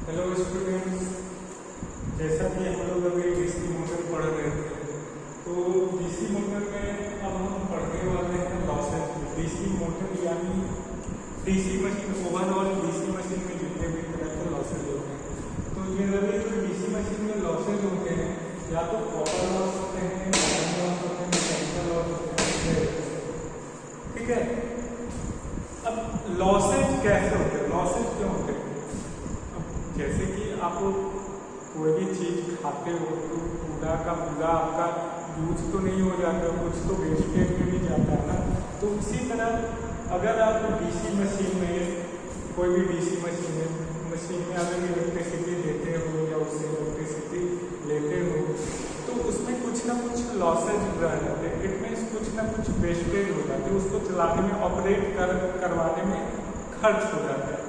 Hello students, जैसा कि हम लोग अभी डीसी मोटर पढ़ रहे थे, तो डीसी मोटर में अब हम पढ़ने वाले हैं लॉसेज। डीसी मोटर यानी DC machine, overall DC machine में जितने भी तरह के लॉसेज होते हैं, तो जनरली जो डीसी मशीन में लॉसेज होते हैं या तो कॉपर लॉस होते हैं, आयरन लॉस होते हैं, मैकेनिकल लॉस होते हैं। ठीक है, अब लॉसेज कैसे होते हैं, लॉसेज क्यों होते हैं? जैसे कि आप कोई भी चीज़ खाते हो तो पूरा का पूरा आपका यूज तो नहीं हो जाता, कुछ तो वेस्टेज में भी जाता है ना। तो उसी तरह अगर आप डीसी मशीन में, कोई भी डीसी मशीन में अगर इलेक्ट्रिसिटी देते हो या उससे इलेक्ट्रिसिटी लेते हो तो उसमें कुछ ना कुछ लॉसेज रह जाते हैं। इट मीन्स कुछ ना कुछ वेस्टेज हो जाते हैं, उसको चलाने में, ऑपरेट करवाने में खर्च हो जाता है।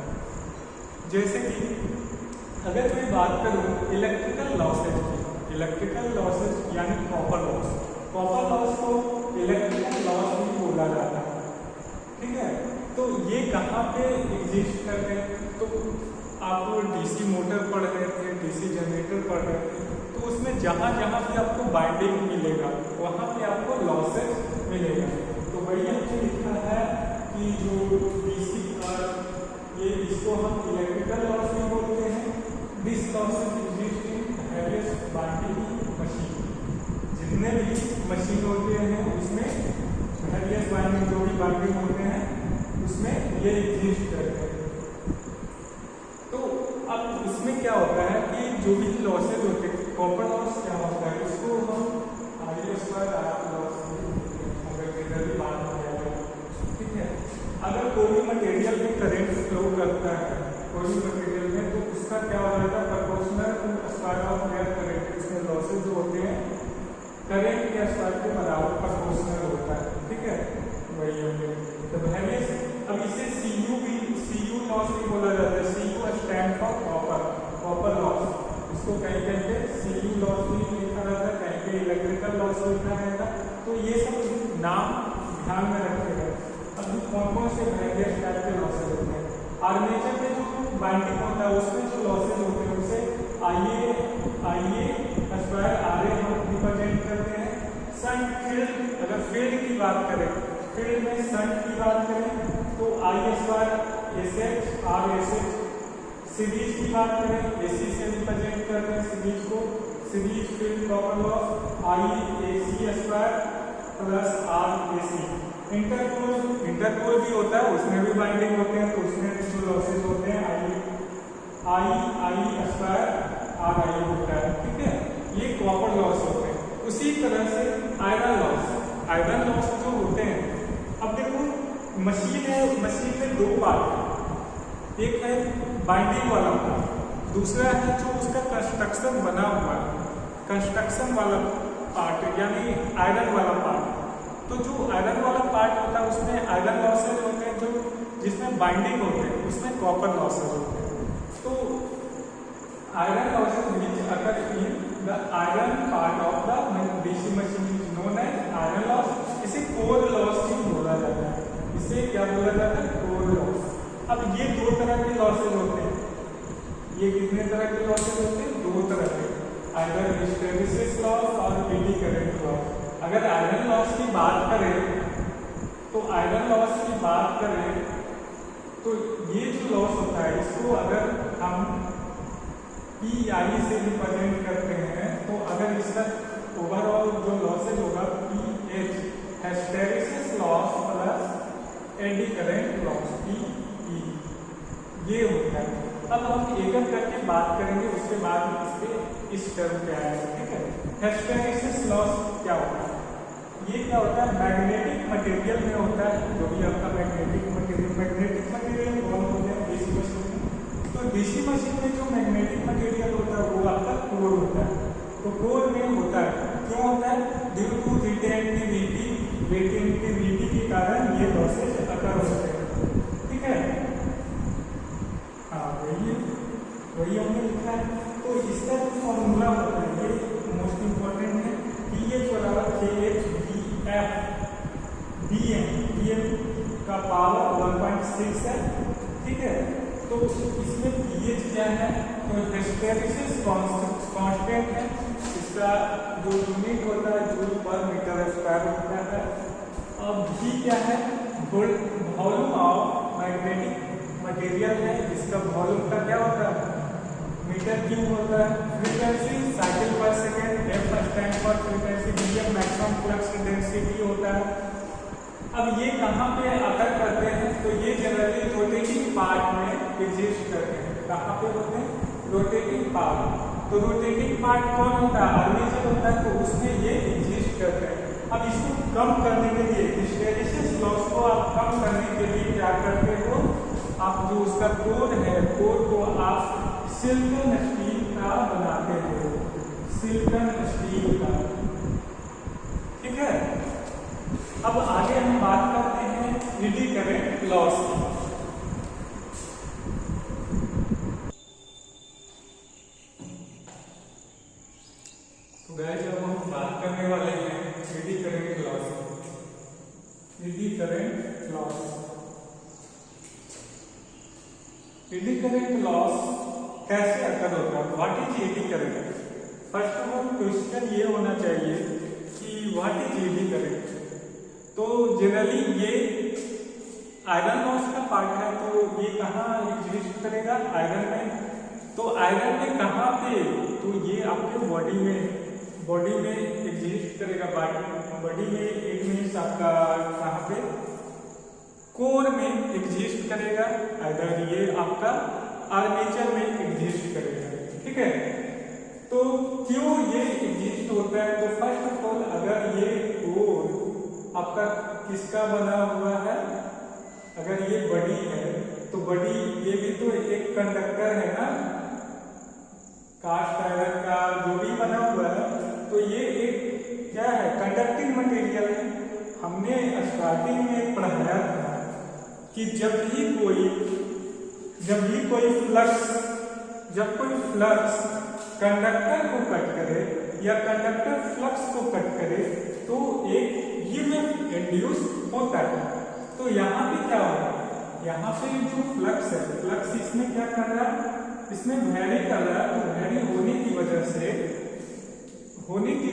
जैसे कि अगर मैं बात करूं इलेक्ट्रिकल लॉसेज की, इलेक्ट्रिकल लॉसेज यानी कॉपर लॉस, कॉपर लॉस को इलेक्ट्रिकल लॉस भी बोला जाता है। ठीक है, तो ये कहाँ पे एग्जिस्ट करते हैं? तो आप डीसी मोटर पढ़ रहे थे, डीसी जनरेटर पढ़ रहे थे, तो उसमें जहाँ जहाँ पे आपको बाइंडिंग मिलेगा वहाँ पे आपको लॉसेज मिलेगा। तो वही हमने लिखा है कि जो डीसी ये इसको हम इलेक्ट्रिकल लॉस भी बोलते हैं। This losses exist in various binding machine, जितने भी मशीन होते हैं उसमें वेरियस बाइंडिंग, जो भी बाइंडिंग होते हैं उसमें ये एग्जिस्ट करते हैं। तो अब इसमें क्या होता है कि जो भी लॉसेज होते हैं, कॉपर लॉस क्या होता है, उसको हम आई स्क्वायर आर लॉस अगर जनरली बात किया जाए। ठीक है, अगर कोई भी मटेरियल में करंट फ्लो करता है, कोई भी मटेरियल में, तो उसका क्या हो जाता है, proportional square of their current. उसमें लॉसेज जो होते हैं करंट के स्क्वायर के बराबर प्रोपोर्शनल होता है। ठीक है, वही होंगे। तो अब इसे सीयू लॉस भी बोला जाता है। CU stand for copper, copper loss. इसको कहीं कहीं सीयू लॉस भी लिखा जाता है, कहीं कहीं इलेक्ट्रिकल लॉस लिखा जाएगा। तो ये सब नाम ध्यान में रखिएगा। अब कौन कौन से वेरियस टाइप के लॉसेज होते हैं? आर्मेचर में जो बाइंडिंग होता है उसमें जो लॉसेज होते हैं उसे आईए स्क्वायर आर ए हम रिप्रेजेंट करते हैं। शंट फील्ड, अगर फील्ड की बात करें, फील्ड में शंट की बात करें तो I square S H R S H. Series की बात करें, एसी से रिप्रेजेंट करते हैं सीरीज को, series field copper loss I a c square plus r a c. Interpole भी होता है, उसमें भी बाइंडिंग होते हैं, तो उसमें जो लॉसेज होते हैं आई स्क्वायर आर आई होता है। ठीक है, ये कॉपर लॉस होते हैं। उसी तरह से आयरन लॉस जो होते हैं, अब देखो मशीन है, मशीन में दो पार्ट है, एक है बाइंडिंग वाला पार्ट, दूसरा है जो उसका कंस्ट्रक्शन बना हुआ है, कंस्ट्रक्शन वाला पार्ट यानी आयरन वाला पार्ट। तो जो आयरन वाला पार्ट होता है उसमें आयरन लॉसेज होते हैं, जो जिसमें बाइंडिंग होते हैं उसमें कॉपर लॉसेज होते हैं। तो iron losses which occur in the iron part of the DC machine is known as iron loss. इसे कोर लॉस भी बोला जाता है। इसे क्या बोला जाता है? Core loss. अब ये दो तरह के लॉसेज होते हैं। ये कितने तरह के लॉसेज होते हैं? दो तरह के, आइदर हिस्टैरिसीस लॉस और एडी करंट लॉस। अगर आयरन लॉस की बात करें तो ये जो लॉस होता है इसको अगर हम PI से रिप्रेजेंट करते हैं, तो अगर इसका ओवरऑल जो लॉसेज होगा PH, hysteresis loss plus eddy current loss, PE, ये होता है। अब हम एक एक करके बात करेंगे, उसके बाद इस टर्म पे आएगा। ठीक है, हिस्टैरिसीस लॉस क्या होता है? ये क्या होता है? मैग्नेटिक मटेरियल में होता है, जो भी आपका मैग्नेटिक मटेरियल कौन होते हैं डीसी मशीन में। तो डीसी मशीन में जो मैग्नेटिक मटेरियल होता है वो आपका कोर होता है। तो कोर में होता है, क्यों होता है? ड्यू टू रिटेंटिविटी के कारण ये लॉसेज अकर होते हैं। ठीक है, हाँ वही हमने लिखा है। तो इसका जो फॉर्मूला होता है ये मोस्ट इंपॉर्टेंट है, PH बराबर KH BM का पावर 1.6 है। ठीक है, तो तो इसमें pH क्या है, तो हिस्टैरिसीस कांस्टेंट है, इसका जो यूनिट होता है जूल पर मीटर स्क्वायर होता है। अब V क्या है, वॉल्यूम ऑफ मैग्नेटिक मटेरियल है, इसका वॉल्यूम का क्या होता है, मीटर क्यूब होता है। फ्रीक्वेंसी साइकिल पर second, F stand for frequency, DM maximum flux density होता है। अब ये कहाँ पे अकर करते हैं, तो ये जनरली रोटेटिंग पार्ट में एग्जिस्ट करते हैं। कहाँ पे होते हैं, रोटेटिंग पार्ट। तो रोटेटिंग पार्ट कौन होता है, आर्मेचर होता है, तो उसमें ये एग्जिस्ट करते हैं। अब इसको कम करने के लिए, हिस्टैरिसीस लॉस को आप कम करने के लिए क्या करते हो, आप जो उसका कोर है, कोर को आप सिलिकॉन स्टील का बनाते हो, सिलिकॉन स्टील का। ठीक है, अब आगे हम बात करते हैं एडी करंट लॉस की। तो गाइस अब हम बात करने वाले हैं eddy current loss. Eddy current loss, eddy current loss कैसे अकर होता है, what is eddy current. First of all question ये होना चाहिए कि व्हाट इज एडी करंट। तो जनरली ये आयरन लॉस का पार्ट है, तो ये कहाँ एग्जिस्ट करेगा, आयरन में। तो आयरन में कहाँ पे, तो ये आपके बॉडी में एग्जिस्ट करेगा, बॉडी में। एक मीन्स आपका कहाँ पे, कोर में एग्जिस्ट करेगा, अगर ये आपका आर्मेचर में एग्जिस्ट करेगा। ठीक है, तो क्यों ये एग्जिस्ट होता है, तो फर्स्ट ऑफ ऑल अगर ये कोर आपका किसका बना हुआ है, अगर ये बॉडी है, तो बॉडी ये भी तो एक कंडक्टर है ना, कास्ट आयरन का जो भी बना हुआ है, तो ये एक क्या है, कंडक्टिंग मटेरियल है। हमने स्टार्टिंग में पढ़ाया था कि जब भी कोई फ्लक्स कंडक्टर को कट करे या कंडक्टर फ्लक्स को कट करे, तो एक ईएमएफ इंड्यूस होता है। तो यहाँ पे क्या होगा, यहाँ पे जो फ्लक्स है, फ्लक्स इसमें क्या कर रहा है, इसमें वेरी कर रहा है। तो वेरी होने की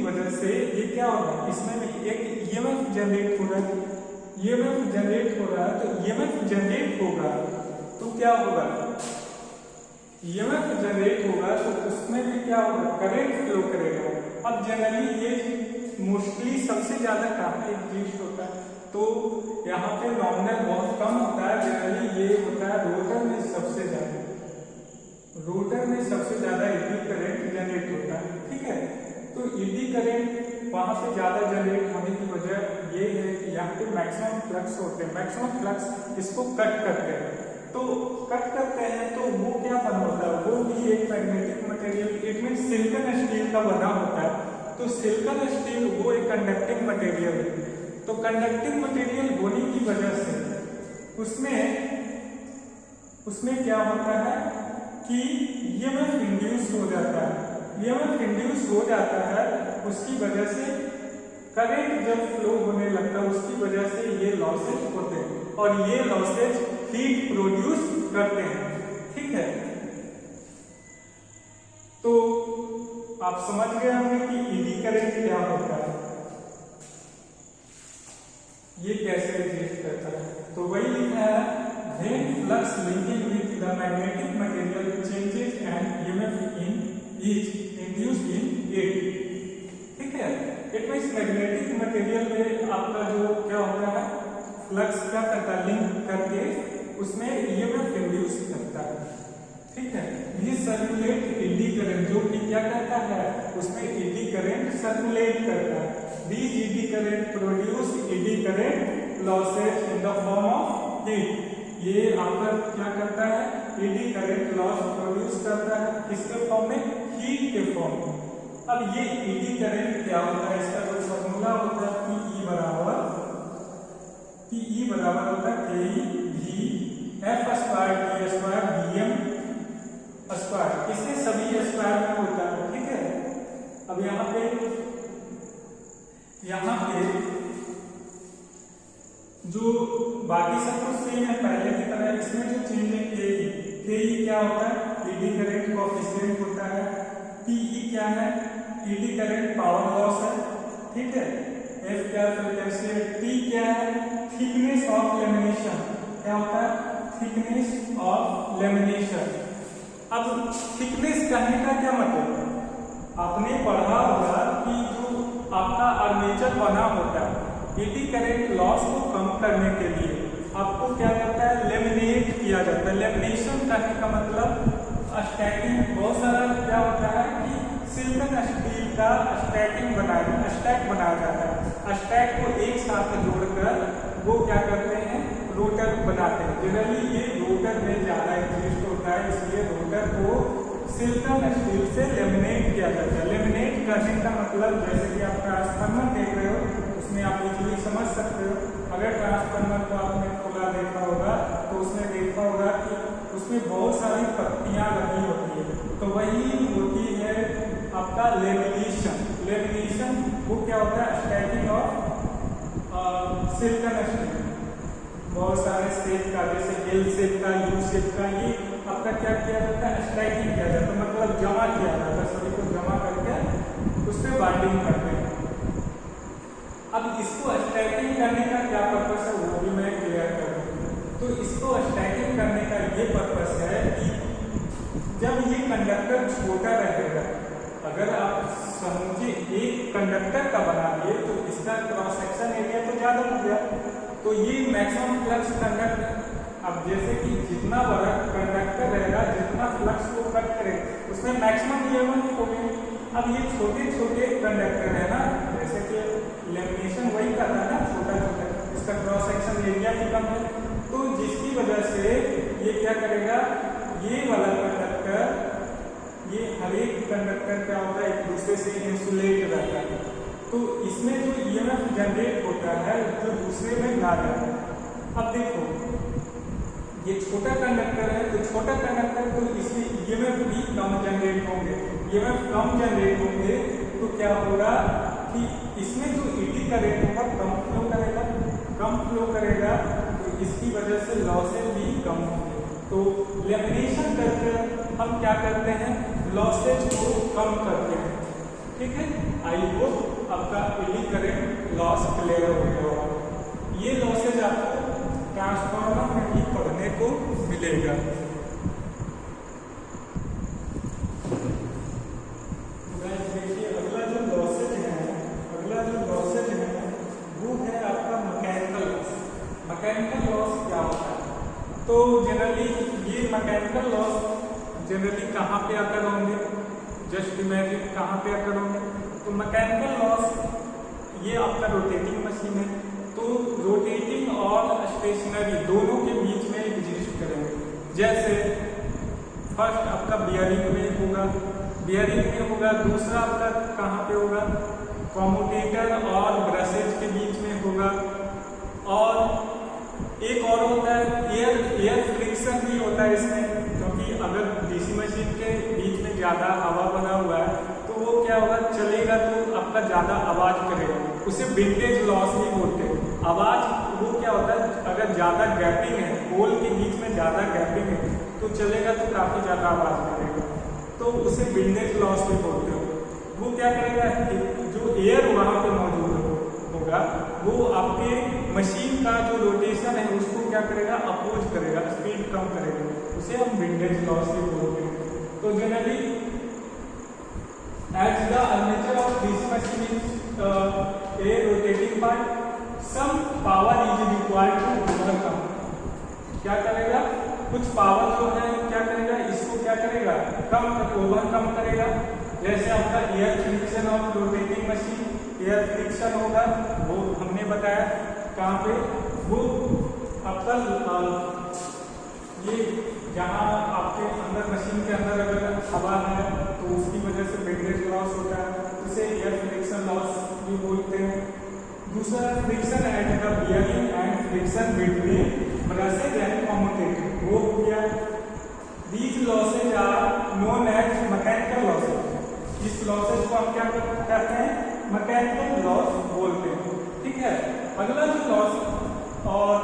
वजह से ये क्या होगा, इसमें एक ईएमएफ जनरेट हो रहा है। ईएमएफ जनरेट हो रहा है, तो ईएमएफ जनरेट होगा तो क्या होगा, ईएमएफ जनरेट होगा तो उसमें भी क्या होगा, करंट फ्लो करेगा। अब जनरली ये मोस्टली सबसे ज्यादा कहाँ एग्जिस्ट होता है, तो यहाँ पे नॉमिनल बहुत कम होता है, जनरली ये होता है रोटर में सबसे ज्यादा एडी करंट जनरेट होता है। ठीक है, तो एडी करंट वहां पे ज्यादा जनरेट होने की वजह ये है कि यहाँ पे मैक्सिमम फ्लक्स होते हैं, मैक्सिमम फ्लक्स इसको कट करते हैं। तो वो क्या बना होता है, वो भी एक magnetic material, it mean silicon steel का बना होता है। तो सिलिकॉन स्टील वो एक कंडक्टिंग मटेरियल है। तो कंडक्टिंग मटेरियल होने की वजह से उसमें क्या होता है कि ईएमएफ इंड्यूस हो जाता है। ईएमएफ इंड्यूस हो जाता है, उसकी वजह से करंट जब फ्लो होने लगता है, उसकी वजह से ये लॉसेज होते हैं, और ये लॉसेज हीट प्रोड्यूस करते हैं। ठीक है, तो आप समझ गए होंगे कि एडी करंट क्या होता है, ये कैसे एग्जिस्ट करता है। तो वही लिखा है, when flux linking with the magnetic material changes and EMF is induced in it। ठीक है, इट मींस मैग्नेटिक मटेरियल में आपका जो क्या होता है, फ्लक्स क्या करता है, लिंक करके उसमें ईएमएफ इंड्यूस करता है। ठीक है, ये सर्कुलेट एडी करंट, जो कि क्या करता है, उसमें एडी करंट सर्कुलेट करता है। These eddy current produce eddy current losses in the form of heat. ये आपका क्या करता है, एडी करंट लॉस प्रोड्यूस करता है, किसके फॉर्म में, हीट के फॉर्म में। अब ये एडी करंट क्या होता है, इसका जो फॉर्मूला होता है PE बराबर होता है KE/F²T² VM²। इसके सभी स्क्वायर में होता है। ठीक है, अब यहाँ पे जो बाकी सब कुछ सेम है पहले की तरह, इसमें जो चेंज है के क्या होता है, एडी करंट कोएफिशिएंट होता है। पीई क्या है, एडी करंट पावर लॉस है, ठीक है। एफ क्या फ्रीक्वेंसी है, टी क्या है, थिकनेस ऑफ लेमिनेशन, क्या होता है, थिकनेस ऑफ लेमिनेशन। अब थिकनेस कहने का क्या मतलब, आपने पढ़ा होगा कि जो आपका आर्मेचर बना होता है एडी करंट लॉस को कम करने के लिए आपको क्या करता है, लेमिनेट किया जाता है। लेमिनेशन करने का मतलब स्टैकिंग, बहुत सारा क्या होता है कि सिलिकॉन स्टील का स्टैक बनाया जाता है। स्टैक को एक साथ जोड़कर वो क्या करते हैं, रोटर बनाते हैं। जनरली ये रोटर में ज्यादा इंटरेस्ट होता है, इसलिए रोटर को सिलिकॉन स्टील से लेमिनेट किया जाता है। लेमिनेट करने का मतलब जैसे कि आप ट्रांसफार्मर देख रहे हो, उसमें आप इजीली समझ सकते हो। अगर ट्रांसफार्मर को आपने खोला देखा होगा तो उसमें देखा होगा कि उसमें बहुत सारी पत्तियां लगी होती है, तो वही होती है आपका लेमिनेशन। लेमिनेशन वो क्या होता है, स्टैकिंग ऑफ सिलिकॉन स्टील। बहुत सारे शेप का, जैसे एल शेप का, यू शेप का, ये आपका क्या किया जाता है, स्टैकिंग किया जाता है, मतलब जमा किया जाता है, सभी को जमा करके उस पर बाइंडिंग करते हैं। अब इसको स्टैकिंग करने का क्या पर्पस है वो भी मैं क्लियर करूँ। तो इसको स्टैकिंग करने का ये पर्पस है कि जब ये कंडक्टर छोटा रहेगा, अगर आप समझे एक कंडक्टर का बना दिए तो इसका क्रॉस सेक्शन एरिया तो ज्यादा हो गया, तो ये मैक्सिमम फ्लक्स कंडक्टर, अब जैसे कि जितना बड़ा कंडक्टर रहेगा जितना फ्लक्स को कट करेगा उसमें मैक्सिमम ईएमएफ होगी। अब ये छोटे छोटे कंडक्टर है ना, जैसे कि लेमिनेशन वही करता है ना, छोटा छोटा, इसका क्रॉस सेक्शन एरिया भी कम है, तो जिसकी वजह से ये क्या करेगा, ये वाला कंडक्टर, ये हर एक कंडक्टर क्या होता है एक दूसरे से इंसुलेट रहता है, तो इसमें जो ईएमएफ जनरेट होता है जो दूसरे में ना जाता है। अब देखो ये छोटा कंडक्टर है, तो छोटा कंडक्टर तो इसमें ईएमएफ भी कम जनरेट होंगे। ईएमएफ कम जनरेट होंगे तो क्या होगा कि इसमें जो एडी करंट होगा कम फ्लो करेगा, तो इसकी वजह से लॉसेज भी कम होंगे। तो लेमिनेशन करके हम क्या करते हैं, लॉसेज को कम करते हैं, ठीक है। आई होप आपका एडी करंट लॉस क्लियर हो गया होगा। ये लॉसेज आपको ट्रांसफार्मर में भी पढ़ने को मिलेगा। देखिए अगला जो लॉसेज है वो है आपका मैकेनिकल लॉस। मैकेनिकल लॉस क्या होता है, तो जनरली ये मैकेनिकल लॉस जनरली कहाँ पे आकर होंगे, जस्ट इमेजिन कहाँ पे आकर होंगे। तो मैकेनिकल लॉस ये आपका रोटेटिंग मशीन है, तो रोटेटिंग और स्टेशनरी दोनों के बीच में एग्जिस्ट करेंगे। जैसे फर्स्ट आपका बियरिंग में होगा, दूसरा आपका कहाँ पे होगा, कम्यूटेटर और ब्रशेज के बीच में होगा, और एक और होता है एयर फ्रिक्शन भी होता है इसमें, क्योंकि अगर डीसी मशीन के बीच में ज़्यादा हवा बना हुआ है तो वो क्या होगा, चलेगा तो आपका ज़्यादा आवाज़ करेगा, उसे विंटेज लॉस भी बोलते हैं। आवाज़ वो क्या होता है, अगर ज़्यादा गैपिंग है, पोल के बीच में ज़्यादा गैपिंग है तो चलेगा तो काफ़ी ज़्यादा आवाज़ करेगा, तो उसे विंटेज लॉस भी बोलते हो। वो क्या करेगा, जो एयर वहाँ पे मौजूद होगा वो आपके मशीन का जो रोटेशन है उसको क्या करेगा, अपोज करेगा, स्पीड कम करेगा, उसे हम विंटेज लॉस भी बोलते हैं। तो generally as the armature of DC machine is a rotating part, some power is required to overcome। क्या करेगा, कुछ पावर जो है क्या करेगा, इसको क्या करेगा, ओवरकम करेगा। जैसे आपका air friction of rotating machine, air friction होगा, वो हमने बताया कहाँ पे, वो आपका ये जहाँ आपके अंदर मशीन के अंदर अगर हवा है तो उसकी वजह से विंटेज लॉस होता है, उसे एयर फ्रिक्शन लॉस भी बोलते हैं। दूसरा friction at the bearing and friction between brushes and commutator, वो हो गया। These losses are known as mechanical losses. इस लॉसेज को हम क्या कहते हैं, मैकेनिकल लॉस बोलते हैं, ठीक है। अगला जो लॉस, और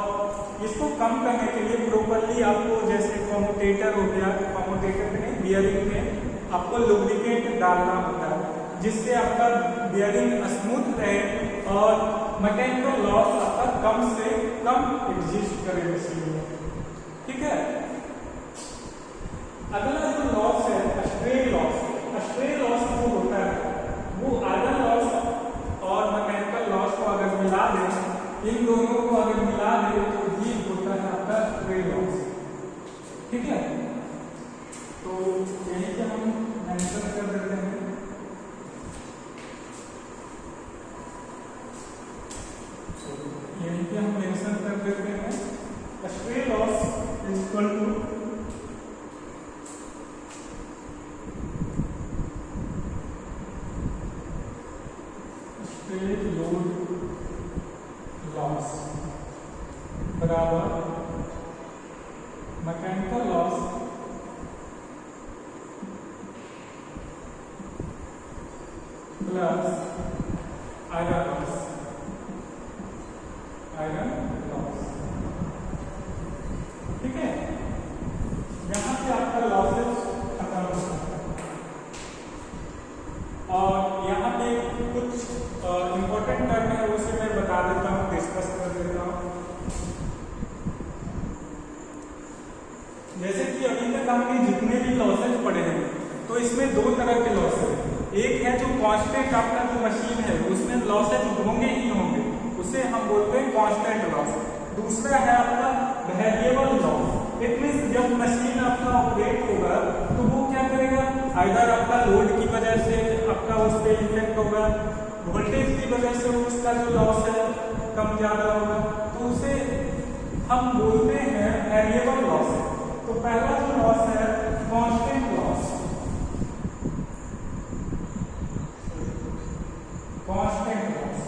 इसको कम करने के लिए प्रॉपर्ली आपको, जैसे कम्यूटेटर हो गया, बियरिंग में आपको लुब्रिकेंट डालना होता है, जिससे आपका बियरिंग स्मूथ रहे और मैकेनिकल लॉस आपका कम से कम एग्जिस्ट करे मशीन में। ठीक है, अगला जो लॉस है स्ट्रेन लॉस। स्ट्रेन लॉस जो होता है वो आयरन लॉस और मैकेनिकल लॉस को अगर मिला दें, इन दोनों को अगर मिला दें तो ये होता है आपका स्ट्रेन लॉस। ठीक है, तो यही से हम मेंशन कर देते हैं। यही पे हम मेंशन कर देते हैं strain loss is equal to strain load loss बराबर mechanical loss plus iron loss. Iron loss, ठीक है, यहां से आपका लॉसेज खत्म होता है। और यहाँ पे कुछ इंपॉर्टेंट टर्म है उसे मैं बता देता हूँ, डिस्कस कर देता हूँ। जैसे कि अभी तक हमने जितने भी लॉसेज पढ़े हैं तो इसमें दो तरह के लॉस है। एक है जो कांस्टेंट आपका जो मशीन है उसमें लॉसेज होंगे ही होंगे, उसे हम बोलते हैं कांस्टेंट लॉस। दूसरा है आपका वेरिएबल लॉस। इट मींस जब मशीन आपका ऑपरेट होगा तो वो क्या करेगा, आइदर आपका लोड की वजह से आपका उस पर इफेक्ट होगा, वोल्टेज की वजह से उसका जो लॉस है कम ज्यादा होगा, तो उसे हम बोलते हैं वेरिएबल लॉस। तो पहला जो लॉस है constant loss. Constant loss,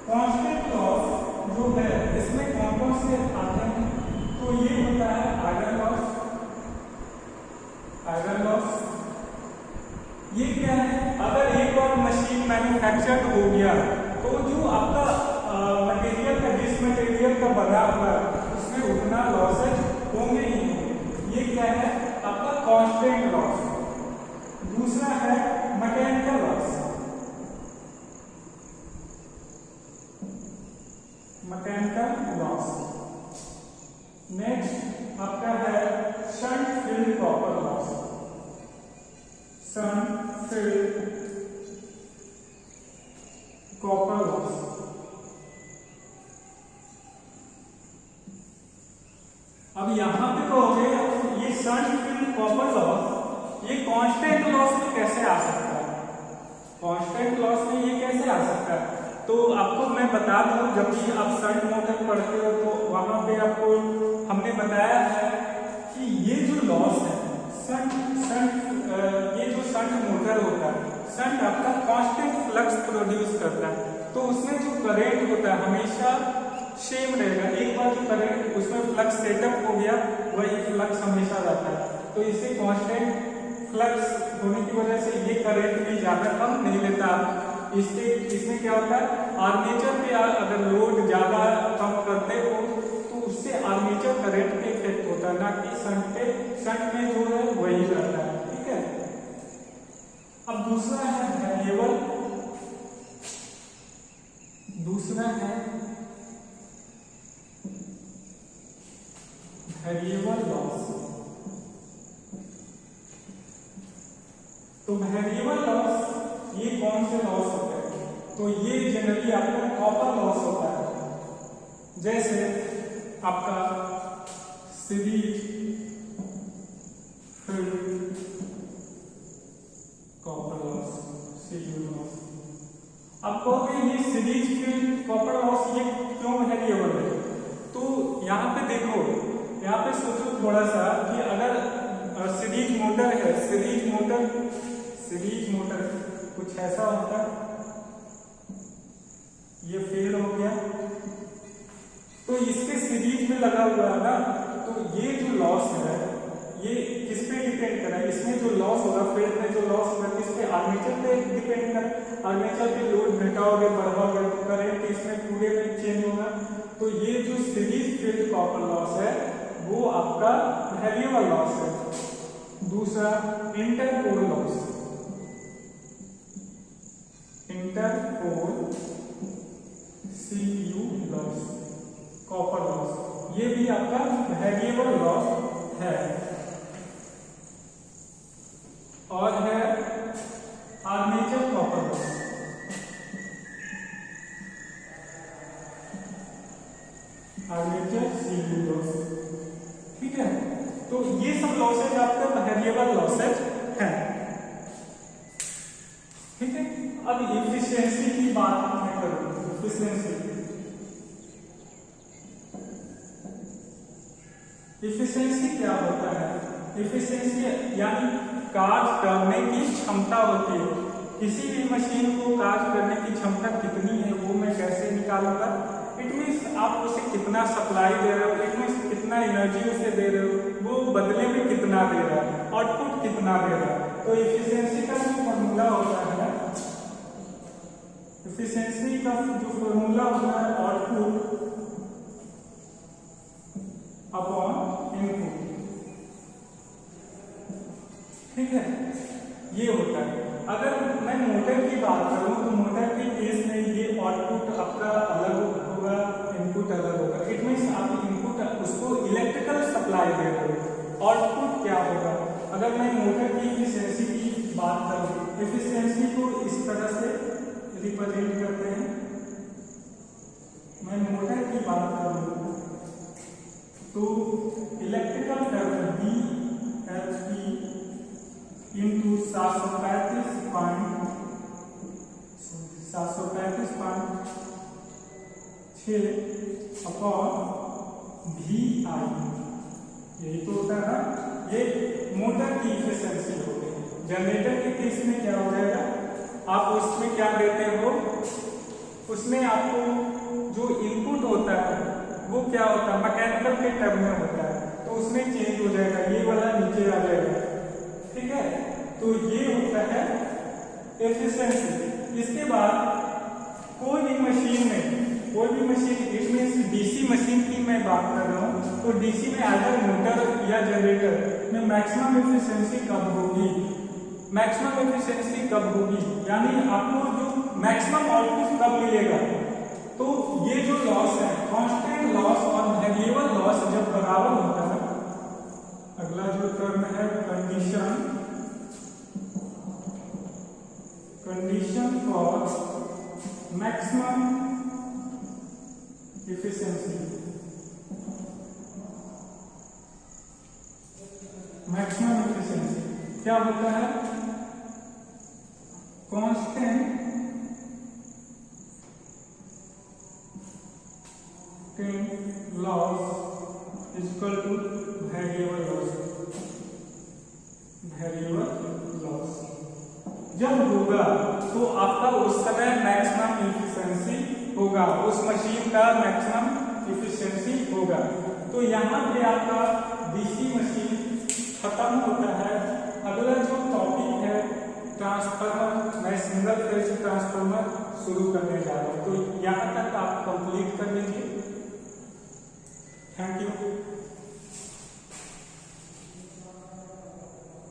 constant loss जो है इसमें कौन से आते हैं, तो ये होता है आयरन लॉस। आयरन लॉस ये क्या है, अगर एक और मशीन मैन्युफैक्चर्ड हो गया तो जो आपका मटेरियल का जिस मटेरियल का बना हुआ है उसमें उतना लॉसेज होंगे ही होंगे। ये क्या है आपका कांस्टेंट लॉस। दूसरा है mechanical loss. Mechanical loss. Next आपका है shunt field copper loss. Shunt field copper loss. अब यहां पे कहोगे ये शंट फील्ड कॉपर लॉस ये कांस्टेंट लॉस में कैसे आ सकता है, कांस्टेंट लॉस में ये कैसे आ सकता है। तो आपको मैं बता दूं, जब भी आप शंट मोटर पढ़ते हो तो वहां पे आपको हमने बताया है कि ये जो लॉस है ये जो शंट मोटर होता है, शंट आपका कांस्टेंट फ्लक्स प्रोड्यूस करता है, तो उसमें जो करंट होता है हमेशा सेम रहेगा। एक बार जो करंट उसमें फ्लक्स सेटअप हो गया वही फ्लक्स हमेशा रहता है, तो इसे कांस्टेंट फ्लक्स होने की वजह से ये करंट भी ज्यादा कम नहीं लेता। इसमें क्या होता है, आर्मेचर पे अगर लोड ज्यादा कम करते हो तो उससे आर्मेचर करंट पे इफेक्ट होता है, ना कि शंट पे। शंट में जो है वही रहता है। ठीक है, अब दूसरा है वेरिएबल। दूसरा है वेरिएबल लॉस। तो वेरिएबल लॉस ये कौन से लॉस होते हैं, तो ये जनरली आपका कॉपर लॉस होता है। जैसे आपका series field copper loss, CU loss. अब कहोगे ये सीरीज फील्ड कॉपर लॉस ये क्यों वेरिएबल है, तो यहाँ पे देखो, यहाँ पे सोचो थोड़ा सा कि अगर सीरीज मोटर है, सीरीज मोटर कुछ ऐसा होता है, ये फेल हो गया तो इसके सीरीज में लगा हुआ है ना, तो ये जो लॉस है ये किस पे डिपेंड करा, इसमें जो लॉस होगा, फील्ड में जो लॉस होगा किस पे, आर्मेचर पे डिपेंड करा। आर्मेचर पे लोड घटाओगे बढ़ाओगे तो करंट इसमें पूरे में चेंज होगा। तो ये जो सीरीज फील्ड कॉपर लॉस है वो आपका वेरिएबल लॉस है। दूसरा interpole loss, interpole CPU loss, copper loss, ये भी आपका वेरिएबल लॉस है। और है armature copper loss, armature CPU loss. ठीक है, तो ये सब लॉसेज आपका वेरिएबल लॉसेज है। ठीक है, अब इफिशियंसी की बात मैं करूं। इफिशियंसी क्या होता है? इफिशियंसी यानी कार्य करने की क्षमता होती है। किसी भी मशीन को कार्य करने की क्षमता कितनी है वो मैं कैसे निकालूंगा? इट मीन्स आप उसे कितना सप्लाई दे रहे हो, इट मीन्स कितना एनर्जी उसे दे रहे हो, वो बदले में कितना दे रहा है, आउटपुट कितना दे रहा है। तो इफिशियंसी का जो फॉर्मूला होता है, इफिशियंसी का जो फॉर्मूला होता है आउटपुट अपॉन इनपुट। ठीक है, ये होता है। अगर मैं मोटर की बात करूं तो मोटर के केस में ये आउटपुट आपका अलग होगा, इनपुट अलग होगा। इट मीन्स आप इनपुट उसको इलेक्ट्रिकल सप्लाई दे रहे हो, आउटपुट क्या होगा? अगर मैं मोटर की इफिशियंसी की बात करूं, इफिशियंसी को इस तरह से रिप्रेजेंट करते हैं। मैं मोटर की बात करूं तो electrical current BHP into 735.6 upon VI, यही तो होता है। ये मोटर की इफिशियंसी हो गई। जनरेटर के केस में क्या हो जाएगा? आप उसमें क्या देते हो, उसमें आपको जो इनपुट होता है वो क्या होता है, मैकेनिकल के टर्म में होता है, तो उसमें चेंज हो जाएगा, ये वाला नीचे आ जाएगा। ठीक है, तो ये होता है एफिशिएंसी। इसके बाद कोई भी machine it means DC machine की मैं बात कर रहा हूँ, तो डीसी में आइदर मोटर या जनरेटर में मैक्सिमम एफिशिएंसी कब होगी? मैक्सिमम एफिशिएंसी कब होगी यानी आपको जो मैक्सिमम आउटपुट कब मिलेगा? तो ये जो लॉस है, कांस्टेंट लॉस और वेरिएबल लॉस जब बराबर होता है, अगला जो टर्म है condition for maximum efficiency. Maximum efficiency क्या होता है? Constant loss is equal two variable loss. जब होगा तो आपका उस समय मैक्सिमम इफिशिएंसी होगा, उस मशीन का मैक्सिमम इफिशिएंसी होगा। तो यहाँ पे आपका डीसी मशीन खत्म होता है। अगला जो टॉपिक है ट्रांसफार्मर, मैं सिंगल फेज ट्रांसफार्मर शुरू करने जा रहा हूँ, तो यहाँ तक आप कंप्लीट कर लीजिए। Thank you.